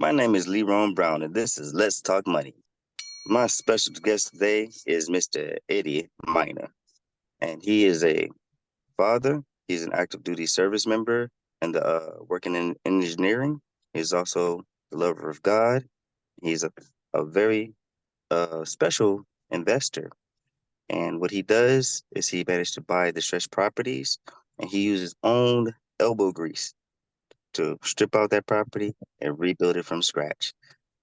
My name is Leron Brown, and this is Let's Talk Money. My special guest today is Mr. Eddie Miner, and he is a father. He's an active duty service member and working in engineering. He's also the lover of God. He's a very special investor. And what he does is he managed to buy distressed properties, and he uses own elbow grease to strip out that property and rebuild it from scratch.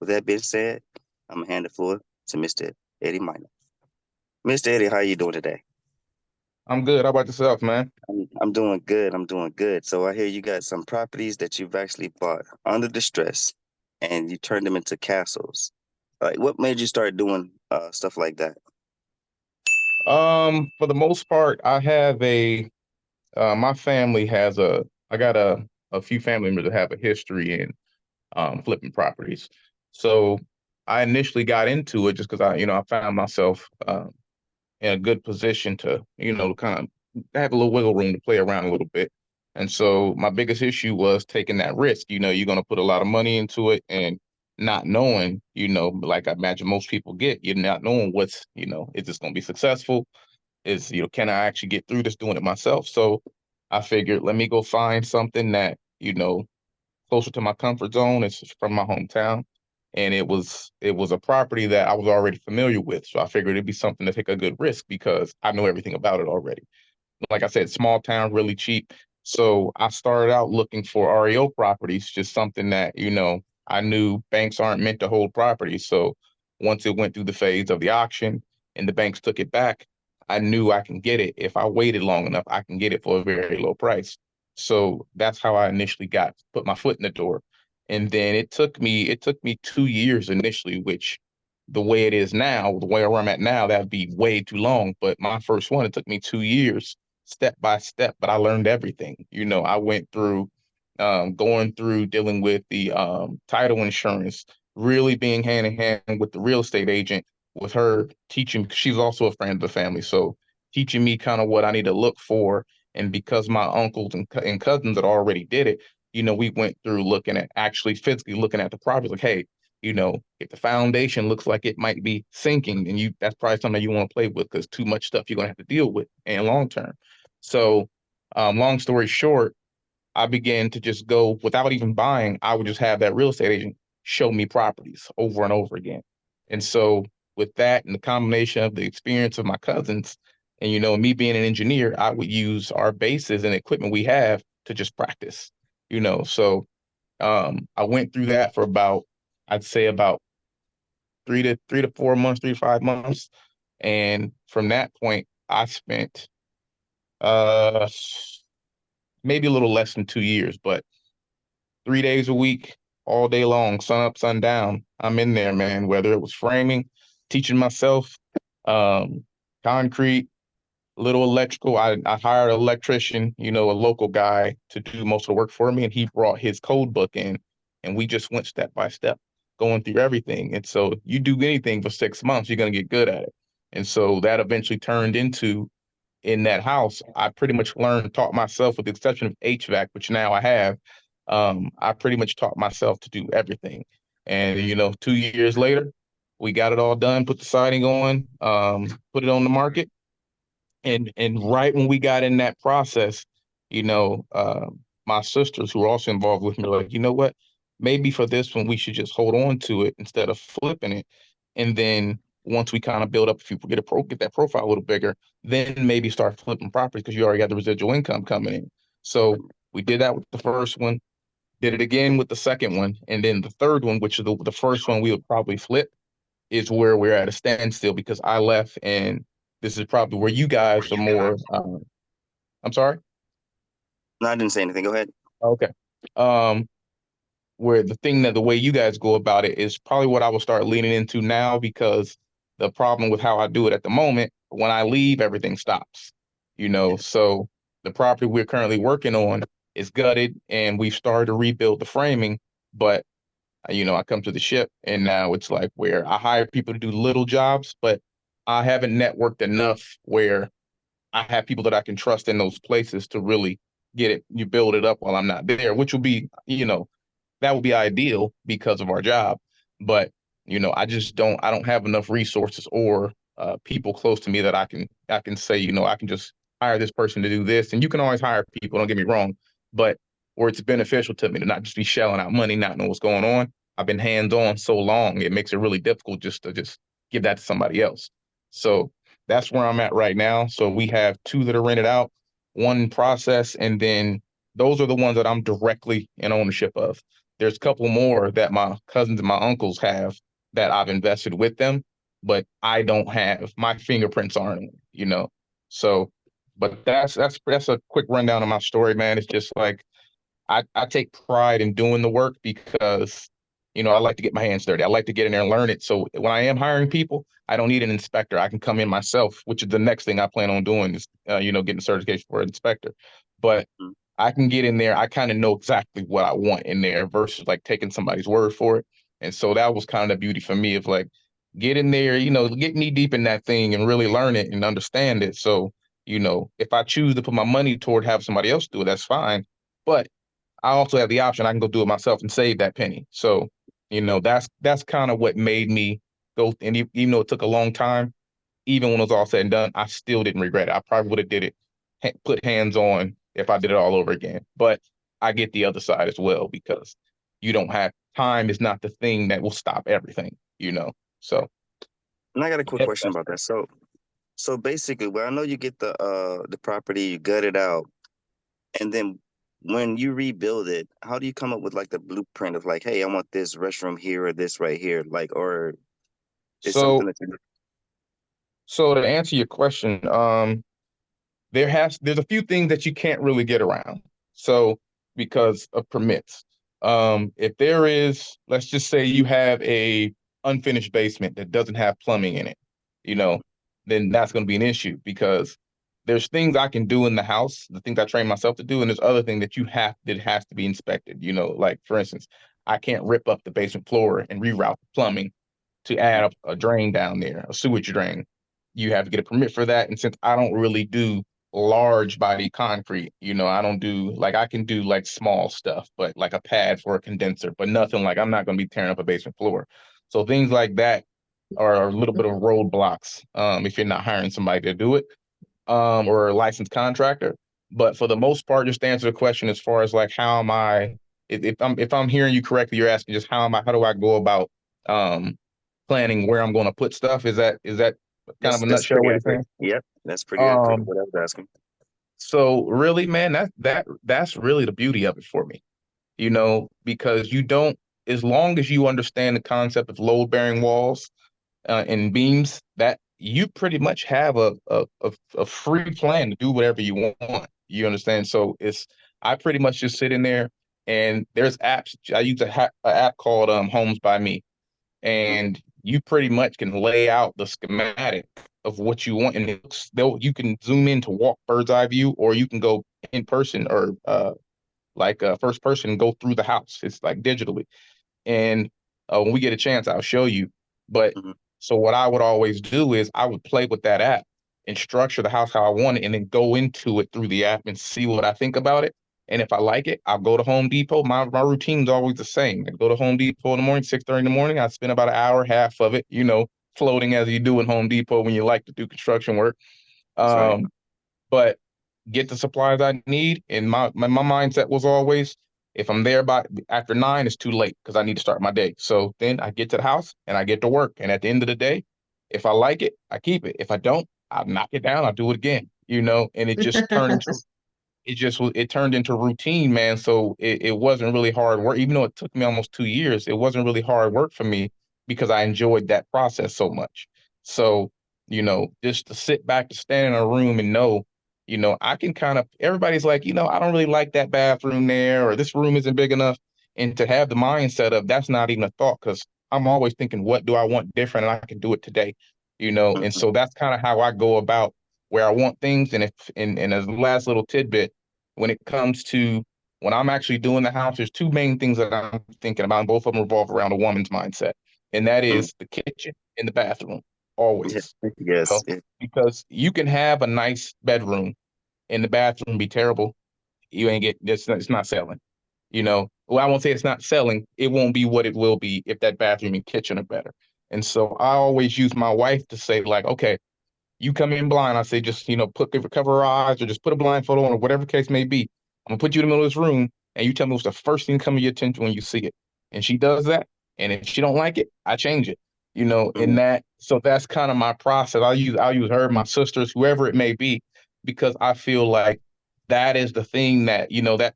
With that being said, I'm gonna hand the floor to Mr. Eddie Minor. Mr. Eddie, how you doing today? I'm good. How about yourself, man? I'm doing good. I'm doing good. So I hear you got some properties that you've actually bought under distress and you turned them into castles. Like, what made you start doing stuff like that? For the most part, I have my family has I got a few family members that have a history in flipping properties. So I initially got into it just because I found myself in a good position to, kind of have a little wiggle room to play around a little bit. And so my biggest issue was taking that risk. You're going to put a lot of money into it and not knowing, like I imagine most people get, you're not knowing is this going to be successful? Can I actually get through this doing it myself? So I figured, let me go find something that, closer to my comfort zone. It's from my hometown. And it was a property that I was already familiar with. So I figured it'd be something to take a good risk because I know everything about it already. Like I said, small town, really cheap. So I started out looking for REO properties, just something that, I knew banks aren't meant to hold properties. So once it went through the phase of the auction and the banks took it back, I knew I can get it. If I waited long enough, I can get it for a very low price. So that's how I initially put my foot in the door. And then it took me 2 years initially, which the way it is now, the way where I'm at now, that'd be way too long. But my first one, it took me 2 years, step by step, but I learned everything. I went through going through dealing with the title insurance, really being hand in hand with the real estate agent, with her teaching, because she's also a friend of the family. So teaching me kind of what I need to look for. And because my uncles and cousins had already did it, we went through looking at actually physically looking at the property, like, hey, if the foundation looks like it might be sinking, and that's probably something you want to play with because too much stuff you're gonna have to deal with and long term. So, long story short, I began to just go without even buying. I would just have that real estate agent show me properties over and over again. And so, with that and the combination of the experience of my cousins, and me being an engineer, I would use our bases and equipment we have to just practice. So I went through that for about, I'd say about 3 to 4 months, 3 to 5 months. And from that point, I spent uh maybe a little less than 2 years, but 3 days a week, all day long, sun up, sun down. I'm in there, man. Whether it was framing, teaching myself, um, concrete, little electrical. I hired an electrician, a local guy to do most of the work for me, and he brought his code book in, and we just went step by step, going through everything. And so you do anything for 6 months, you're gonna get good at it. And so that eventually turned into in that house, I pretty much learned, taught myself, with the exception of HVAC, which now I have. I pretty much taught myself to do everything. And 2 years later, we got it all done, put the siding on, put it on the market, and right when we got in that process, you know, uh, my sisters who were also involved with me were like, you know what? Maybe for this one we should just hold on to it instead of flipping it. And then once we kind of build up, if you get that profile a little bigger, then maybe start flipping properties because you already got the residual income coming in. So we did that with the first one, did it again with the second one, and then the third one, which is the first one we would probably flip, is where we're at a standstill because I left, and this is probably where you guys are more. I'm sorry. No, I didn't say anything. Go ahead. Okay. Um, where the way you guys go about it is probably what I will start leaning into now because the problem with how I do it at the moment, when I leave, everything stops. Yeah. So the property we're currently working on is gutted, and we've started to rebuild the framing, but I come to the ship, and now it's like where I hire people to do little jobs, but I haven't networked enough where I have people that I can trust in those places to really get it, you build it up while I'm not there, which will be, that would be ideal because of our job. But I don't have enough resources or people close to me that I can say, I can just hire this person to do this. And you can always hire people, don't get me wrong, but where it's beneficial to me to not just be shelling out money, not know what's going on. I've been hands on so long, it makes it really difficult just to just give that to somebody else. So that's where I'm at right now. So we have two that are rented out, one in process, and then those are the ones that I'm directly in ownership of. There's a couple more that my cousins and my uncles have that I've invested with them, but I don't have my fingerprints aren't on, So, but that's a quick rundown of my story, man. It's just like I take pride in doing the work because, I like to get my hands dirty. I like to get in there and learn it. So when I am hiring people, I don't need an inspector. I can come in myself, which is the next thing I plan on doing is, getting certification for an inspector. But Mhm. I can get in there. I kind of know exactly what I want in there versus like taking somebody's word for it. And so that was kind of the beauty for me of like, get in there, get knee deep in that thing and really learn it and understand it. So, if I choose to put my money toward have somebody else do it, that's fine. But I also have the option. I can go do it myself and save that penny. So, that's kind of what made me go. And even though it took a long time, even when it was all said and done, I still didn't regret it. I probably would have did it, put hands on if I did it all over again. But I get the other side as well because you don't have time is not the thing that will stop everything. So And I got a quick yeah, question about that. So basically, well, I know you get the property, you gut it out, and then when you rebuild it, how do you come up with like the blueprint of like, hey, I want this restroom here or this right here, like, or is something so that you so to answer your question, there's a few things that you can't really get around. So because of permits, if there is, let's just say you have a unfinished basement that doesn't have plumbing in it, you know, then that's going to be an issue because there's things I can do in the house, the things I train myself to do, and there's other thing that has to be inspected. Like for instance, I can't rip up the basement floor and reroute the plumbing to add Mhm. up a drain down there, a sewage drain. You have to get a permit for that. And since I don't really do large body concrete, I don't do like I can do like small stuff, but like a pad for a condenser, but nothing like I'm not going to be tearing up a basement floor. So things like that are a little bit of roadblocks if you're not hiring somebody to do it or a licensed contractor. But for the most part, just to answer the question as far as like how am I if I'm hearing you correctly, you're asking just how do I go about um planning where I'm going to put stuff? Is that kind of a that's nutshell pretty what you're accurate. saying? Yep, that's pretty accurate. Um, What I was asking. so really, man, that's really the beauty of it for me, because you don't, as long as you understand the concept of load bearing walls and beams, that you pretty much have a free plan to do whatever you want. You understand? So I pretty much just sit in there and there's apps. I use a app called Homes by Me, Mhm. and you pretty much can lay out the schematic of what you want, and you can zoom in to walk bird's eye view, or you can go in person or like first person and go through the house. It's like digitally. And when we get a chance, I'll show you. But Mhm. so what I would always do is I would play with that app and structure the house how I want it, and then go into it through the app and see what I think about it. And if I like it, I'll go to Home Depot. My routine's always the same. I go to Home Depot in the morning, 6:30 in the morning. I spend about an hour, half of it, floating as you do in Home Depot when you like to do construction work. That's right. Um, but get the supplies I need. And my mindset was always, if I'm there by after 9, it's too late because I need to start my day. So then I get to the house and I get to work. And at the end of the day, if I like it, I keep it. If I don't, I'll knock it down. I'll do it again. And it turned into routine, man. So it wasn't really hard work, even though it took me almost 2 years. It wasn't really hard work for me because I enjoyed that process so much. So, just to sit back, to stand in a room and know, I can kind of, everybody's like, I don't really like that bathroom there, or this room isn't big enough. And to have the mindset of that's not even a thought, because I'm always thinking, what do I want different? And I can do it today. And Mhm. so that's kind of how I go about where I want things. And as the last little tidbit, when it comes to when I'm actually doing the house, there's two main things that I'm thinking about, and both of them revolve around a woman's mindset, and that Mhm. is the kitchen and the bathroom, Yeah. always. You Yes. know, because you can have a nice bedroom and the bathroom be terrible, you ain't get this. It's not selling. You know, well, I won't say it's not selling. It won't be what it will be if that bathroom and kitchen are better. And so I always use my wife to say, like, okay, you come in blind. I say, just, cover her eyes or just put a blindfold on or whatever case may be. I'm gonna put you in the middle of this room and you tell me what's the first thing come to your attention when you see it. And she does that. And if she don't like it, I change it. In Mm, that, so that's kind of my process. I'll use her, my sisters, whoever it may be, because I feel like that is the thing that,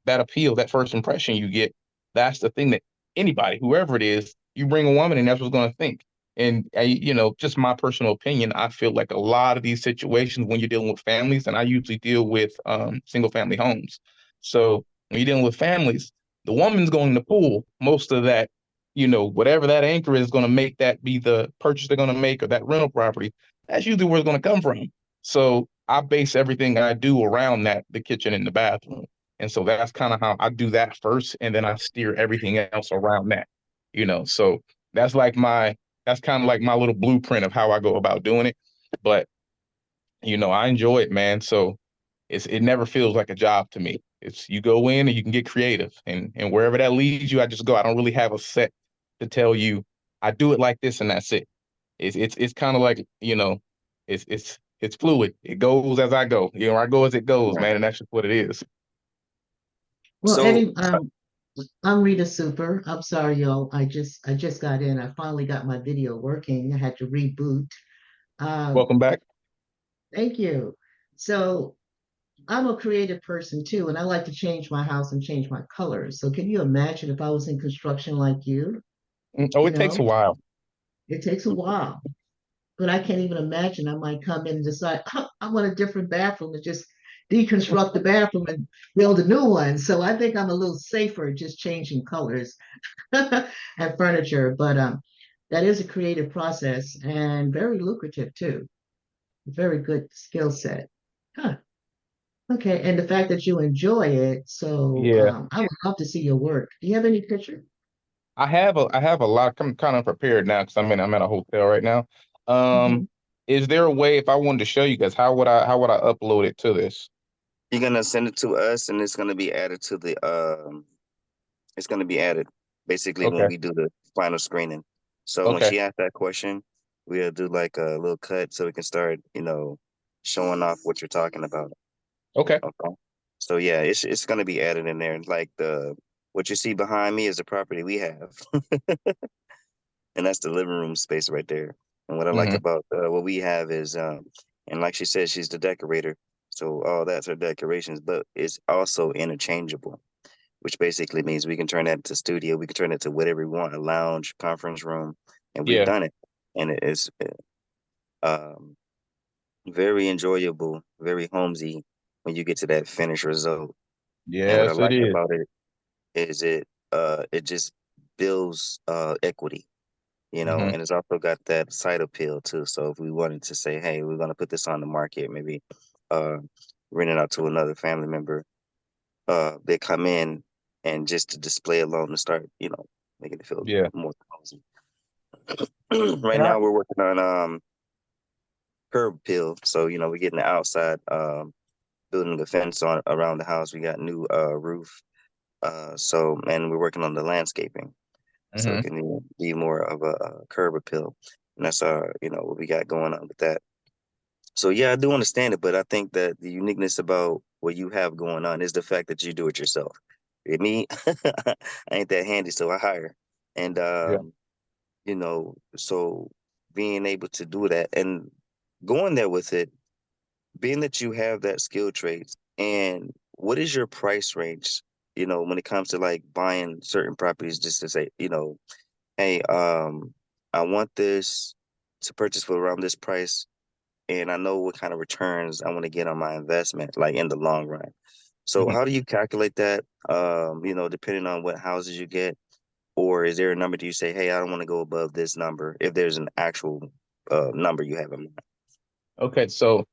that appeal, that first impression you get, that's the thing that anybody, whoever it is, you bring a woman and that's what's gonna think. And just my personal opinion, I feel like a lot of these situations when you're dealing with families, and I usually deal with single family homes. So when you're dealing with families, the woman's going to pull most of that, whatever that anchor is going to make that be the purchase they're going to make or that rental property. That's usually where it's going to come from. So I base everything I do around that, the kitchen and the bathroom. And so that's kind of how I do that first, and then I steer everything else around that. So that's like that's kind of like my little blueprint of how I go about doing it. But I enjoy it, man. So it never feels like a job to me. It's you go in and you can get creative, and wherever that leads you, I just go. I don't really have a set to tell you. I do it like this and that's it. It's kind of like, it's fluid. It goes as I go. I go as it goes, right. man, and that's just what it is. Well, So, Eddie, I'm Rita Super. I'm sorry, y'all. I just got in. I finally got my video working. I had to reboot. Um, Welcome back. Thank you. So I'm a creative person too, and I like to change my house and change my colors. So can you imagine if I was in construction like you? Oh, You it takes a know, while. it takes a while, but I can't even imagine. I might come in and decide, "Oh, I want a different bathroom and just deconstruct the bathroom and build a new one." So I think I'm a little safer just changing colors and furniture. But that is a creative process and very lucrative too. Very good skill set. Huh. Okay. And the fact that you enjoy it, so Yeah. I would love to see your work. Do you have any picture? I have a lot. I'm kind of prepared now because I'm at a hotel right now. Um, Mhm. is there a way if I wanted to show you guys how would I upload it to this? you're gonna send it to us, and it's gonna be added to the it's gonna be added basically when Okay. we do the final screening. So when Okay. she asked that question, we'll do like a little cut so we can start, showing off what you're talking about. Okay. Okay. So yeah, it's gonna be added in there. Like the what you see behind me is the property we have, and that's the living room space right there. And what I like Hmm. about what we have is, and like she said, she's the decorator, so all that's her decorations, but it's also interchangeable, which basically means we can turn that into studio, we can turn it to whatever we want, a lounge, conference room, and we've Yeah. done it, and it is um, very enjoyable, very homesy when you get to that finished result. And what I Yes, it like is. about it is it just builds equity, Hmm. and it's also got that side appeal too. So if we wanted to say, hey, we're gonna put this on the market, maybe uh rent it out to another family member, they come in and just to display alone to start, making it feel Yeah. more cozy. Right And I now we're working on curb appeal. So, we're getting the outside building the fence on around the house. We got new roof. So and we're working on the landscaping. So it hmm can be more of a curb appeal. And that's what we got going on with that. So yeah, I do understand it, but I think that the uniqueness about what you have going on is the fact that you do it yourself. With me, I ain't that handy, so I hire. And Yeah. so being able to do that and going there with it, being that you have that skill traits, and what is your price range, when it comes to like buying certain properties, just to say, hey, I want this to purchase for around this price, and I know what kind of returns I want to get on my investment, like in the long run. So hmm how do you calculate that? Depending on what houses you get, or is there a number do you say, hey, I don't want to go above this number if there's an actual number you have in mind? Okay. So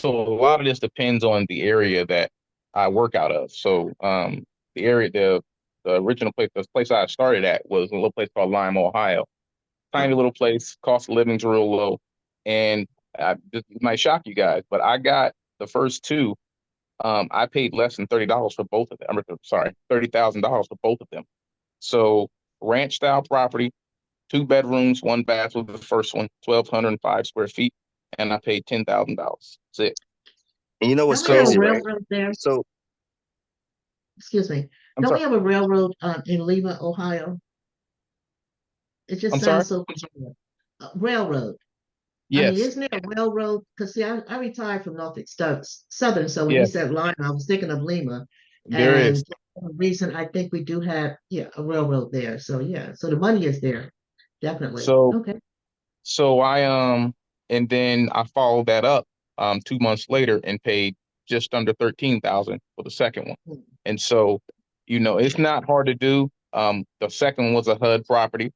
a lot of this depends on the area that I work out of. So the area the original place, the place I started at was a little place called Lima, Ohio. Tiny Mhm. little place, cost of living's real low. And this might shock you guys, but I got the first two. I paid less than $30 for both of them. Sorry, $30,000 for both of them. So ranch style property, 2 bedrooms, 1 bath with the first one, 1,205 square feet, and I paid $10,000. That's it. And you know what's Don't we have a So crazy, right? railroad there? So Excuse me. I'm Don't we sorry. have a railroad in Lima, Ohio? It just I'm sorry. sounds so familiar. Railroad. I mean, Yes. isn't there a railroad? Because see, I retired from Norfolk Southern, so when you Yes. said Lima, I was thinking of Lima, There is. and for some reason I think we do have a railroad there. So yeah, so the money is there, definitely. So Okay. So and then I followed that up 2 months later and paid just under 13,000 for the second one. Hmm. And so, it's not hard to do. The second one was a HUD property,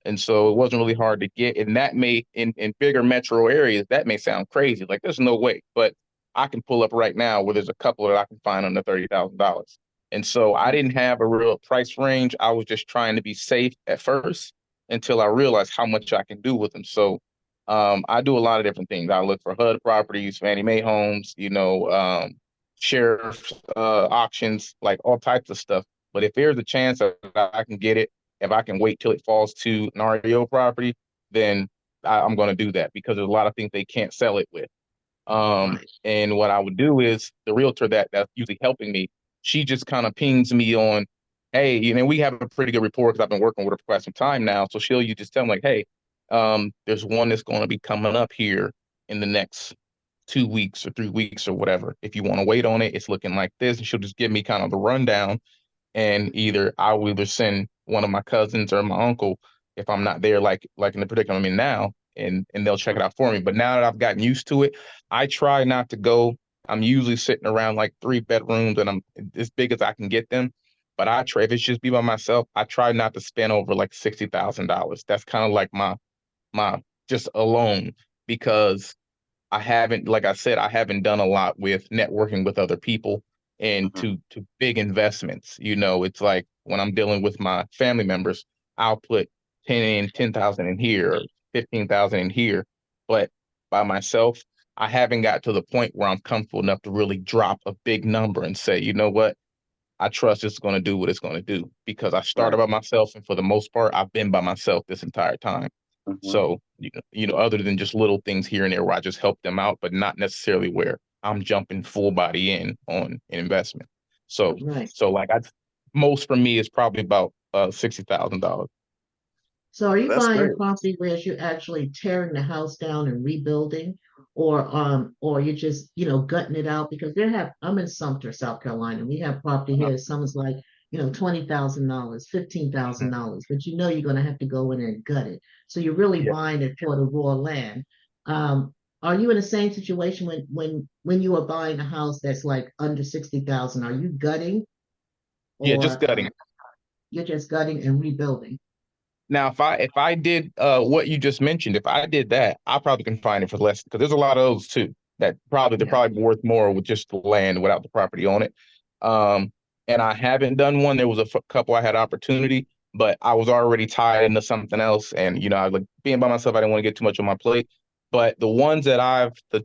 and so it wasn't really hard to get. And that may in bigger metro areas, that may sound crazy. Like there's no way, but I can pull up right now where there's a couple that I can find under $30,000. And so I didn't have a real price range. I was just trying to be safe at first until I realized how much I can do with them. So I do a lot of different things. I look for HUD properties, Fannie Mae homes, sheriff's auctions, like all types of stuff. But if there's a chance that I can get it, if I can wait till it falls to an REO property, then I'm going to do that because there's a lot of things they can't sell it with. Right. And what I would do is the realtor that's usually helping me, she just kind of pings me on, hey, we have a pretty good rapport because I've been working with her for quite some time now. So you just tell me like, hey, there's one that's going to be coming up here in the next 2 weeks or 3 weeks or whatever. If you want to wait on it, it's looking like this. And she'll just give me kind of the rundown, and I will either send one of my cousins or my uncle if I'm not there, like in the predicament I'm in now, and they'll check it out for me. But now that I've gotten used to it, I try not to go. I'm usually sitting around like 3 bedrooms, and I'm as big as I can get them. But I try if it's just be by myself, I try not to spend over like $60,000. That's kind of like my just alone because I haven't, like I said, I haven't done a lot with networking with other people and mhm, to big investments. It's like when I'm dealing with my family members, I'll put 10,000 in here or 15,000 in here. But by myself, I haven't got to the point where I'm comfortable enough to really drop a big number and say, you know what, I trust it's going to do what it's going to do because I started right. by myself, and for the most part, I've been by myself this entire time. Hmm. So, other than just little things here and there where I just help them out, but not necessarily where I'm jumping full body in on an investment. So, Right. like most for me is probably about $60,000. So are you That's buying a great. property where you're actually tearing the house down and rebuilding, or you're just, gutting it out? Because I'm in Sumter, South Carolina, and we have property Uh, here. Someone's like, $20,000, mhm. $15,000, but you're gonna have to go in and gut it. So you're really Yeah, buying it for the raw land. Are you in the same situation when you are buying a house that's like under 60,000? Are you gutting, yeah, just or gutting. you're just gutting and rebuilding? Now, if I did what you just mentioned, if I did that, I probably can find it for less because there's a lot of those too that they're Yeah. probably worth more with just the land without the property on it. Um, and I haven't done one. There was a couple I had opportunity, but I was already tied into something else, and I like being by myself. I didn't want to get too much on my plate. But the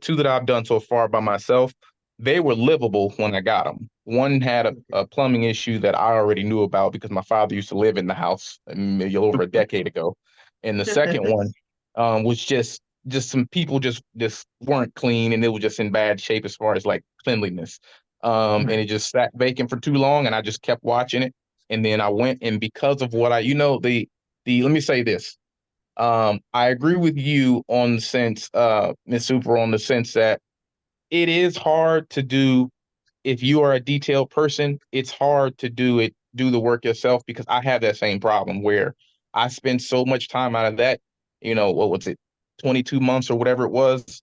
two that I've done so far by myself, they were livable when I got them. One had a plumbing issue that I already knew about because my father used to live in the house maybe over a decade ago. And the second one was just some people just weren't clean, and it was just in bad shape as far as like cleanliness. And Right. it just sat vacant for too long, and I just kept watching it. And then I went, and because of what the let me say this. I agree with you on the sense, Miss Super, on the sense that it is hard to do if you are a detailed person. It's hard to do the work yourself because I have that same problem where I spend so much time out of that, what was it, 22 months or whatever it was.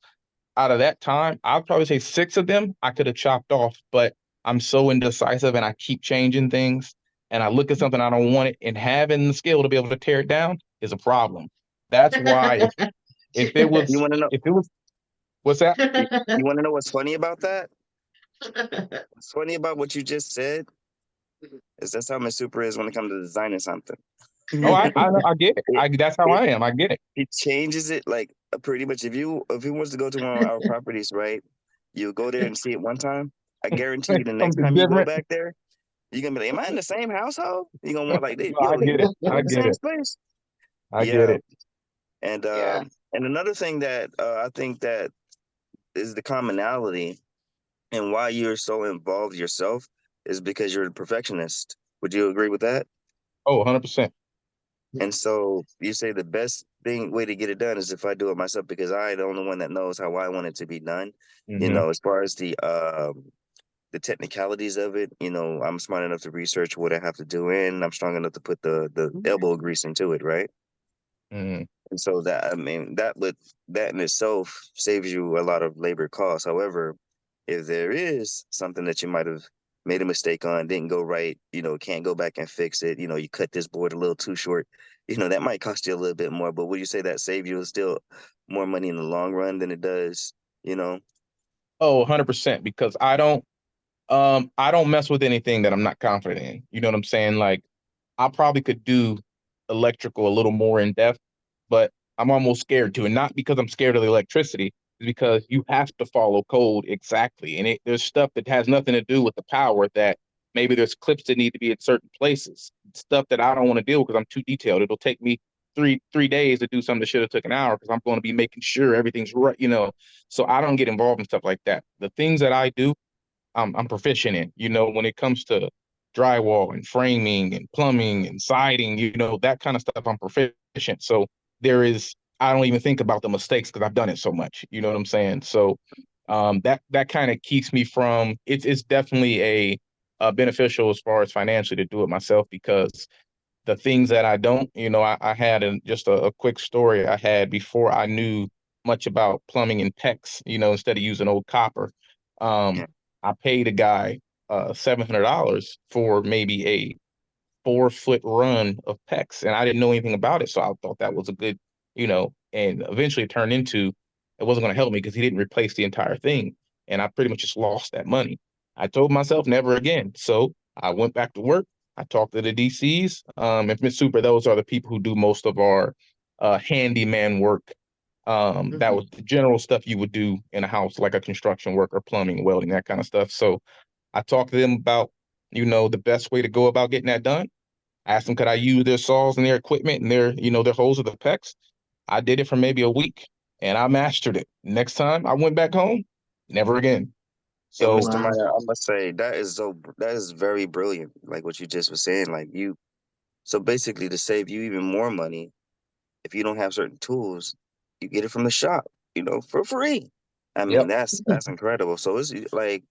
Out of that time, I'd probably say 6 of them I could have chopped off, but I'm so indecisive and I keep changing things and I look at something I don't want it, and having the skill to be able to tear it down is a problem. That's why if it You was want to know? if it was what's that? You want to know what's funny about that? What's funny about what you just said is that's how Miss Super is when it comes to designing something. Oh, I get it. it, That's how it I am. I get it. it changes it like pretty much. If he wants to go to one of our properties, right? You go there and see it one time. I guarantee you, the next Something time you go different. back there, you're gonna be like, "Am I in the same household?" You're gonna want like, No, "Yo, I get it. we're I in the get same it. space." I get Yeah, it. and Yeah. another thing that I think that is the commonality and why you're so involved yourself is because you're a perfectionist. Would you agree with that? Oh, 100%. And so you say the best way to get it done is if I do it myself because I the only one that knows how I want it to be done. Hmm. As far as the technicalities of it, I'm smart enough to research what I have to do in. I'm strong enough to put the elbow grease into it, right? Hmm. And so that I mean that in itself saves you a lot of labor costs. However, if there is something that you might have made a mistake on, didn't go right, can't go back and fix it, you cut this board a little too short, that might cost you a little bit more. But would you say that save you still more money in the long run than it does, you know? Oh, 100%. Because I don't mess with anything that I'm not confident in. You know what I'm saying? Like, I probably could do electrical a little more in depth, but I'm almost scared to. And not because I'm scared of the electricity, it's because you have to follow code exactly. And there's stuff that has nothing to do with the power that maybe there's clips that need to be at certain places. Stuff that I don't want to deal with because I'm too detailed. It'll take me three days to do something that should have took an hour because I'm going to be making sure everything's right. So I don't get involved in stuff like that. The things that I do, I'm proficient in. When it comes to drywall and framing and plumbing and siding, that kind of stuff, I'm proficient. So I don't even think about the mistakes because I've done it so much. You know what I'm saying? So that kind of keeps me from. It's definitely a beneficial as far as financially to do it myself because the things that I don't, I had just a quick story I had before I knew much about plumbing and PEX, instead of using old copper. Um, Yeah. I paid a guy $700 for maybe a 4 foot run of PEX, and I didn't know anything about it, so I thought that was a good, and eventually it turned into it wasn't going to help me because he didn't replace the entire thing, and I pretty much just lost that money. I told myself never again, so I went back to work. I talked to the DCs, and Miss Super, those are the people who do most of our handyman work. That Mhm. was the general stuff you would do in a house, like a construction worker, plumbing, welding, that kind of stuff. So I talked to them about, the best way to go about getting that done. I asked them, could I use their saws and their equipment and their hose of the PEX? I did it for maybe a week and I mastered it. Next time I went back home, never again. So, Mr. Wow. Maya, I must say that is very brilliant. Like what you just was saying, so basically to save you even more money, if you don't have certain tools, you get it from the shop, for free. I mean, yep. that's incredible. So it's like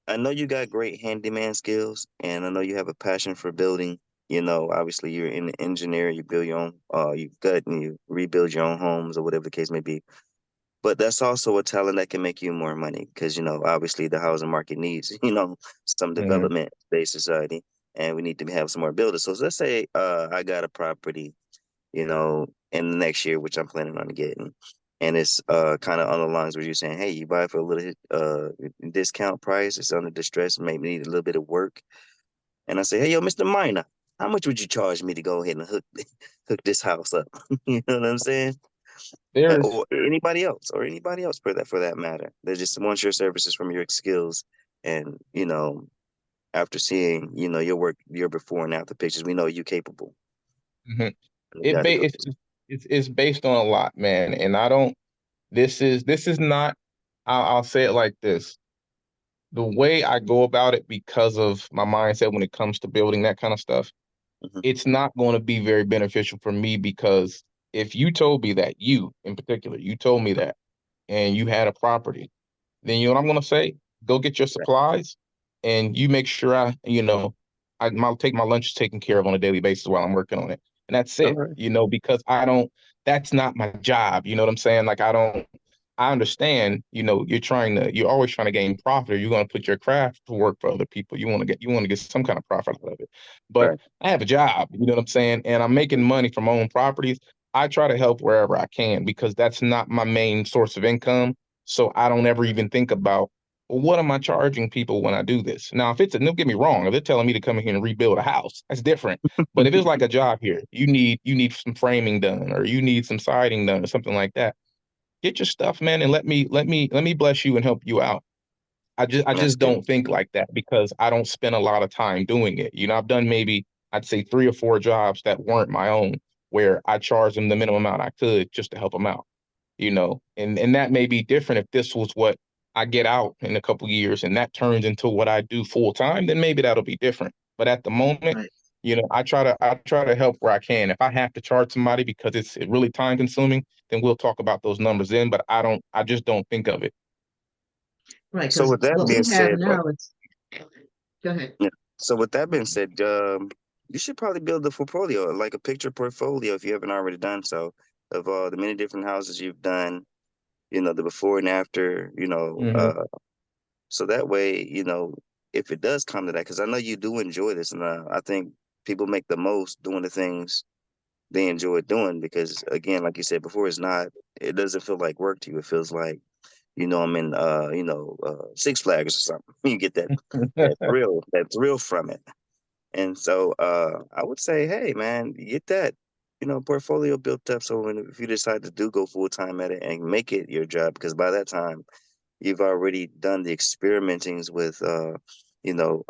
I know you got great handyman skills, and I know you have a passion for building. Obviously you're an engineer, you build your own, you gut and you rebuild your own homes or whatever the case may be. But that's also a talent that can make you more money because, obviously the housing market needs, some Hmm. development based society, and we need to have some more builders. So let's say I got a property, in the next year, which I'm planning on getting. And it's kind of on the lines where you're saying, hey, you buy it for a little discount price, it's under distress, maybe need a little bit of work. And I say, hey, yo, Mr. Minor, how much would you charge me to go ahead and hook this house up? You know what I'm saying? There's Or anybody else for that matter. They just wants your services from your skills. And, after seeing, your work, your before and after pictures, we know you capable. mhm. And you got to go. It's based on a lot, man. And I don't, this is not, I'll say it like this. The way I go about it because of my mindset when it comes to building that kind of stuff, Mhm. it's not going to be very beneficial for me because if you told me that, you in particular, you told me that, and you had a property, then you know what I'm going to say? Go get your Right. supplies and you make sure I'll take my lunch taken care of on a daily basis while I'm working on it. And that's All it, right. because that's not my job. You know what I'm saying? Like, I understand, you're always trying to gain profit or you're going to put your craft to work for other people. You want to get some kind of profit out of it. But Right. I have a job, you know what I'm saying? And I'm making money from my own properties. I try to help wherever I can because that's not my main source of income. So I don't ever even think about, well, what am I charging people when I do this? Now, don't get me wrong, if they're telling me to come in here and rebuild a house, that's different. But if it's like a job here, you need some framing done or you need some siding done or something like that, get your stuff, man, and let me bless you and help you out. I That's just good. don't think like that because I don't spend a lot of time doing it. I've done maybe I'd say 3 or 4 jobs that weren't my own where I charged them the minimum amount I could just to help them out. And that may be different if this was what I get out in a couple years and that turns into what I do full time, then maybe that'll be different. But at the moment, Right. I try to help where I can. If I have to charge somebody because it's really time consuming, then we'll talk about those numbers then. But I just don't think of it. Right. So Because with that what being we have said, now, it's go ahead. yeah. So with that being said, you should probably build a portfolio, like a picture portfolio, if you haven't already done so, of the many different houses you've done, the before and after, Hmm. so that way, if it does come to that, because I know you do enjoy this, and I think people make the most doing the things they enjoy doing, because again, like you said before, it doesn't feel like work to you. It feels like, I'm in, Six Flags or something. You get that thrill from it. And so I would say, hey man, get that, portfolio built up. So if you decide to do go full time at it and make it your job, because by that time you've already done the experimentings with, you know,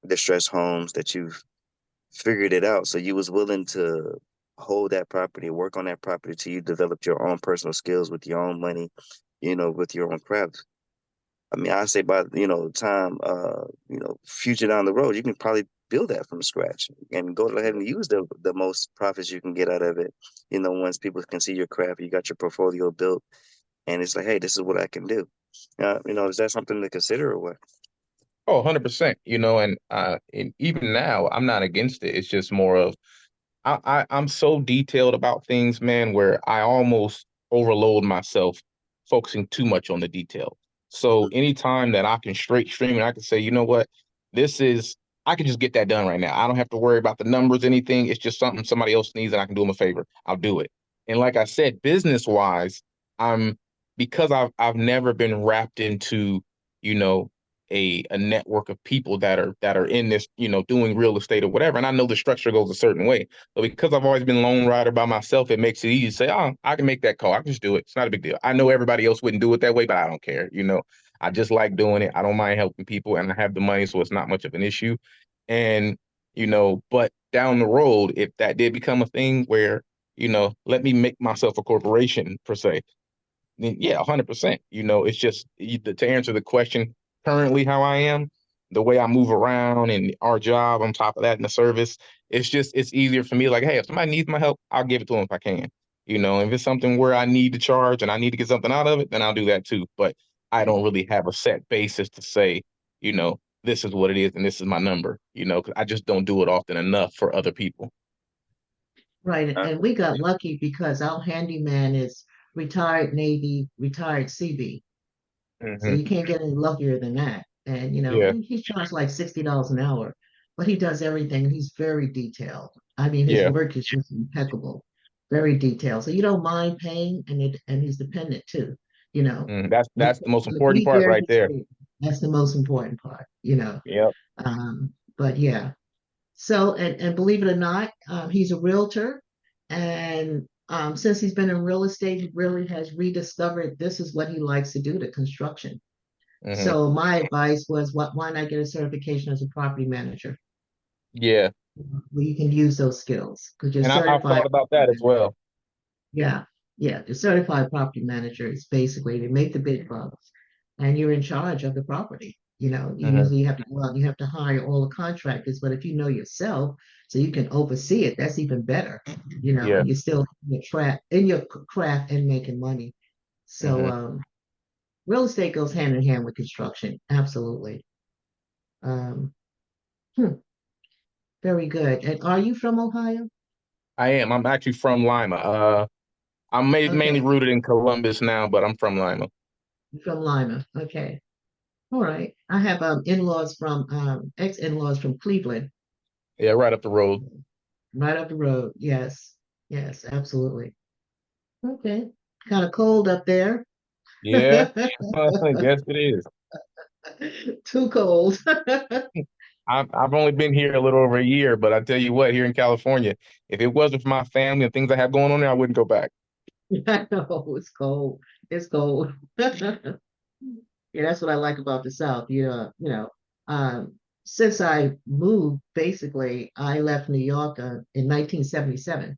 distressed homes, that you've figured it out. So you was willing to hold that property, work on that property till you developed your own personal skills with your own money, with your own craft. I mean, I say by, the time, future down the road, you can probably build that from scratch and go ahead and use the most profits you can get out of it. Once people can see your craft, you got your portfolio built, and it's like, hey, this is what I can do. Is that something to consider or what? Oh, 100%, and even now I'm not against it. It's just more of I'm so detailed about things, man, where I almost overload myself focusing too much on the detail. So anytime that I can straight stream and I can say, you know what, this is I can just get that done right now. I don't have to worry about the numbers, anything. It's just something somebody else needs and I can do them a favor. I'll do it. And like I said, business wise, I'm because I've never been wrapped into, you know, a network of people that are in this, doing real estate or whatever. And I know the structure goes a certain way. But because I've always been lone rider by myself, it makes it easy to say, oh, I can make that call. I can just do it. It's not a big deal. I know everybody else wouldn't do it that way, but I don't care. I just like doing it. I don't mind helping people and I have the money, so it's not much of an issue. And, but down the road, if that did become a thing where, let me make myself a corporation per se, then yeah, 100%. It's just to answer the question currently how I am, the way I move around and our job on top of that in the service, it's easier for me. Like, hey, if somebody needs my help, I'll give it to them if I can. If it's something where I need to charge and I need to get something out of it, then I'll do that too. But I don't really have a set basis to say, this is what it is and this is my number, because I just don't do it often enough for other people. Right. Uh, And we got lucky because our handyman is retired Navy, retired CB. So Hmm. you can't get any luckier than that. And Yeah, he's charged like $60 an hour, but he does everything. He's very detailed. I mean, his yeah. work is just impeccable, very detailed. So you don't mind paying, and he's dependent too. You know, That's the most to important be part there, right he's there. there. That's the most important part. Yep. But yeah. So, and believe it or not, he's a realtor. And since he's been in real estate, he really has rediscovered this is what he likes to do, the construction. Hmm. So my advice was, why not get a certification as a property manager? Yeah. Where you can use those skills because you're And I've certified thought about property that as manager. well. Yeah, yeah. The certified property manager is basically they make the big bucks, and you're in charge of the property. You Hmm. usually have to go out, you have to hire all the contractors, but if you know yourself, so you can oversee it, that's even better. Yeah. And you're still in your craft and making money. So Hmm. real estate goes hand in hand with construction, absolutely. Um, hmm, very good. And are you from Ohio? I am. I'm actually from Lima. I'm mainly Okay, rooted in Columbus now, but I'm from Lima. you're from Lima. Okay. All right. I have in-laws from ex-in-laws from Cleveland, Yeah, right up the road. right up the road. Yes. Yes, absolutely. Okay. Kind of cold up there. Yeah, yes, it is. Too cold. I've only been here a little over a year, but I tell you what, here in California, if it wasn't for my family and things I have going on there, I wouldn't go back. I know it's cold. It's cold. Yeah, that's what I like about the South. Um, since I moved, basically, I left New York in 1977,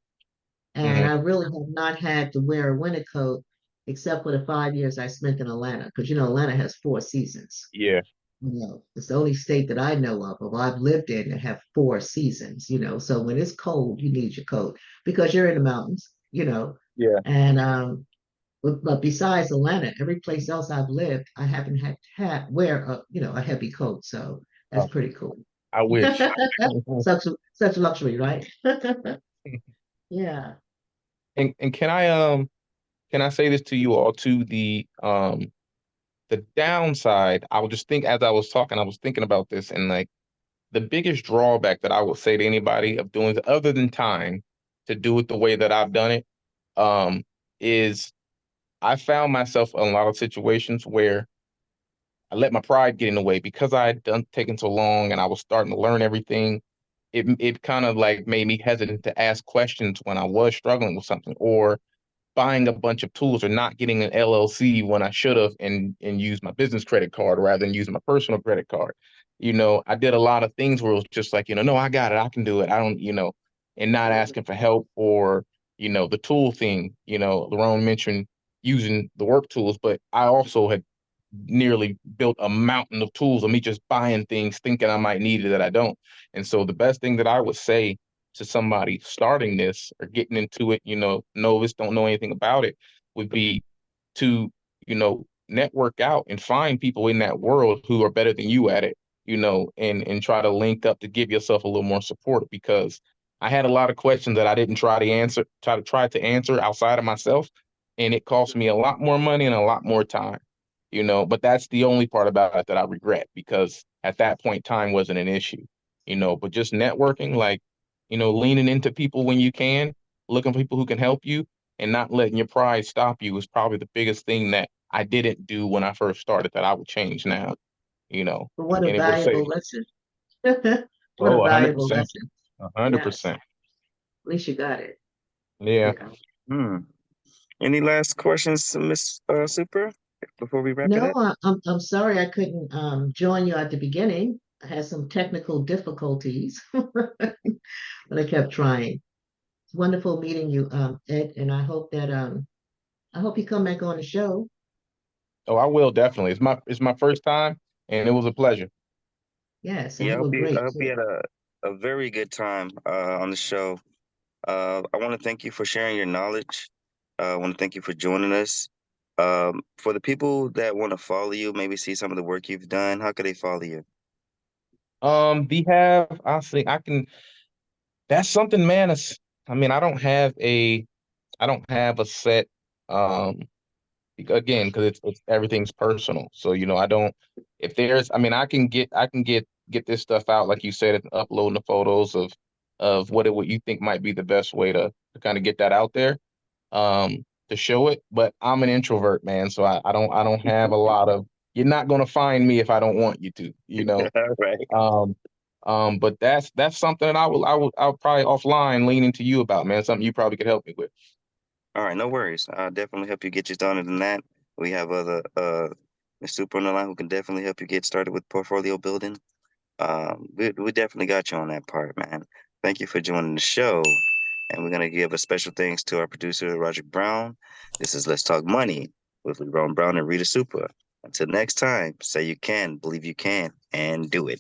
and Hmm. I really have not had to wear a winter coat except for the 5 years I spent in Atlanta, because Atlanta has 4 seasons. Yeah, It's the only state that I know of, or I've lived in, that have 4 seasons. So when it's cold, you need your coat because you're in the mountains. yeah. And but besides Atlanta, every place else I've lived, I haven't had wear a heavy coat. So that's Oh, pretty cool. I wish. Such luxury, right? Yeah. And can I say this to you all too? The downside, I would just think as I was talking, I was thinking about this, and like the biggest drawback that I would say to anybody of doing it, other than time, to do it the way that I've done it, um, is I found myself in a lot of situations where I let my pride get in the way because I had done taken so long and I was starting to learn everything. It kind of like made me hesitant to ask questions when I was struggling with something, or buying a bunch of tools, or not getting an LLC when I should have, and used my business credit card rather than using my personal credit card. I did a lot of things where it was just like, no, I got it, I can do it. I don't, and not asking for help, or, the tool thing, Lerone mentioned using the work tools, but I also had nearly built a mountain of tools of me just buying things thinking I might need it that I don't. And so the best thing that I would say to somebody starting this or getting into it, novice, don't know anything about it, would be to, network out and find people in that world who are better than you at it, and try to link up to give yourself a little more support, because I had a lot of questions that I didn't try to answer outside of myself. And it cost me a lot more money and a lot more time, but that's the only part about it that I regret, because at that point, time wasn't an issue, but just networking, like, leaning into people when you can, looking for people who can help you, and not letting your pride stop you is probably the biggest thing that I didn't do when I first started that I would change now, you know, But what a and it would valuable say, lesson. What oh, a valuable 100%, lesson. Yes. 100%. At least you got it. Yeah. Yeah. Hmm. Any last questions, Miss Super, before we wrap it No, up? I'm sorry I couldn't join you at the beginning. I had some technical difficulties, but I kept trying. It's wonderful meeting you, Ed, and I hope you come back on the show. Oh, I will definitely. It's my first time, and it was a pleasure. Yes, and Yeah, you were I great hope you too. had a very good time on the show. I want to thank you for sharing your knowledge. I want to thank you for joining us. For the people that want to follow you, maybe see some of the work you've done, how could they follow you? I think I can, that's something, man. I mean, I don't have a set, um, again, because it's everything's personal. So, I don't, if there's, I mean, I can get this stuff out, like you said, and uploading the photos of what you think might be the best way to kind of get that out there, to show it. But I'm an introvert, man, so I don't have a lot of, you're not gonna find me if I don't want you to. All right. Um, but that's something that I'll probably offline lean into you about, man. Something you probably could help me with. All right, no worries. I'll definitely help you get you started in that. We have other Miss Super on the line who can definitely help you get started with portfolio building. We definitely got you on that part, man. Thank you for joining the show. And we're gonna give a special thanks to our producer, Roger Brown. This is Let's Talk Money with Ron Brown and Rita Super. Until next time, say you can, believe you can, and do it.